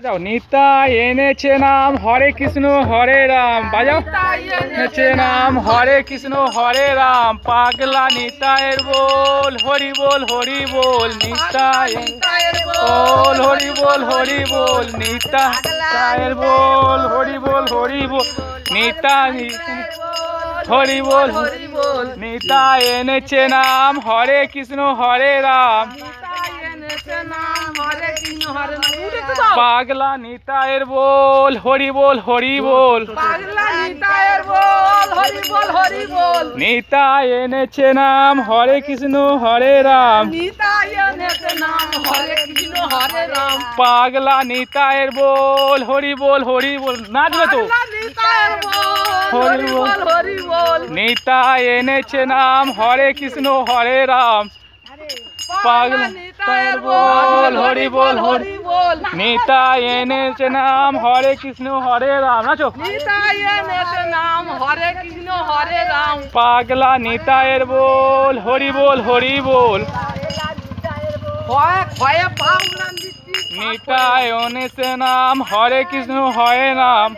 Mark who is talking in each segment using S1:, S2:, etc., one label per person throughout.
S1: বাজাও। নিতাই এনেছে নাম হরে কৃষ্ণ হরে রাম। বাজাও। এনেছে নাম হরে কৃষ্ণ হরে রাম। পাগলা নিতাইয়ের বল হরি বল হরি বল। নিতাই বল হরি বল হরি বল। নিতাইয়ের বল হরি বল হরি বল। নিতাই হরি বল হরি বল। নিতাই এনেছে নাম হরে কৃষ্ণ হরে রাম। পাগলা নিতাইয়ের বল হরি বল হরি বল। নিতাই এনেছে নাম হরে কৃষ্ণ হরে রাম। পাগলা নিতাইয়ের বল হরি বল হরি বল। নাচবে তো। হরি বল। নিতাই এনেছে নাম হরে কৃষ্ণ হরে রাম। পাগলা নিতাইয়ের বল হরি বল হরি বল। নিতাই এনেছে নাম হরে কৃষ্ণ হরে রাম। নাচো। নিতাই এনেছে নাম হরে কৃষ্ণ হরে রাম। পাগলা নিতাইয়ের বল হরি বল হরি বল। নিতাই এনেছে নাম হরে কৃষ্ণ হরে রাম।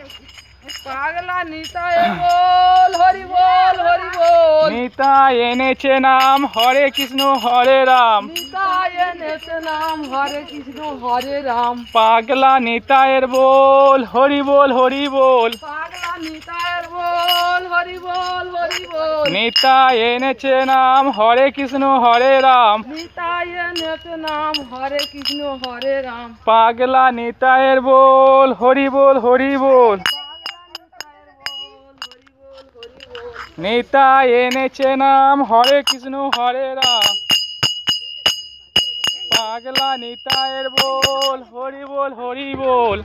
S1: পাগলা নিতাইয়ের বল হরি বল হরি বল। নিতাই এনেছে নাম হরে কৃষ্ণ হরে রাম। নিতাই এনেছে নাম হরে কৃষ্ণ হরে রাম। পাগলা নিতাইয়ের বল হরি বল হরি বল। পাগলা নিতাইয়ের বল হরি বল হরি বল। নিতাই এনেছে নাম হরে কৃষ্ণ হরে রাম। নিতাই এনেছে নাম হরে কৃষ্ণ হরে রাম। পাগলা নিতাইয়ের বল হরি বল হরি বল। নিতাই এনেছে নাম হরে কৃষ্ণ হরে রাম। পাগলা নিতাইয়ের বল হরি বল হরি বল।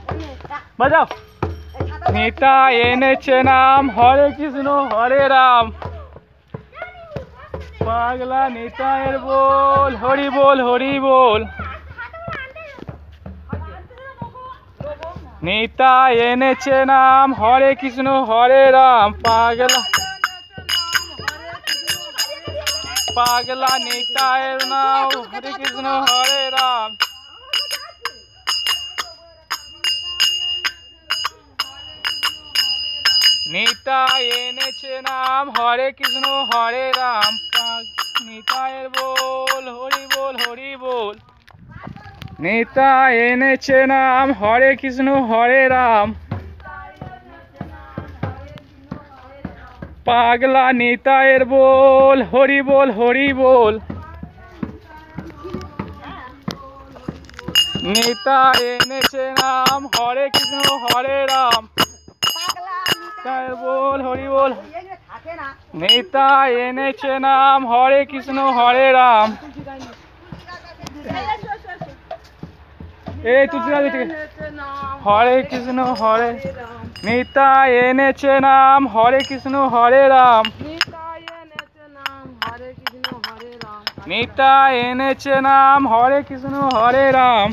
S1: বাজাও। নিতাই এনেছে নাম হরে কৃষ্ণ হরে রাম। পাগলা নিতাইয়ের বল হরি বল হরি বল। নিতাই এনেছে নাম হরে কৃষ্ণ হরে রাম। পাগলা নিতাইয়ের নাম হরে কৃষ্ণ হরে রাম। নিতাই এনেছে নাম হরে কৃষ্ণ হরে রাম। নিতাইয়ের বল হরি বল হরি বল। নিতাই এনেছে নাম হরে কৃষ্ণ হরে রাম। পাগলা নিতাইয়ের বল হরি বল হরি বল। নিতাই এনেছে নাম হরে কৃষ্ণ হরে রাম। নিতাইয়ের বল হরি বল। নিতাই এনেছে নাম হরে কৃষ্ণ হরে রাম। এই হরে কৃষ্ণ হরে। নিতাই এনেছে নাম হরে কৃষ্ণ হরে রাম। নিতাই এনেছে নাম হরে কৃষ্ণ হরে রাম।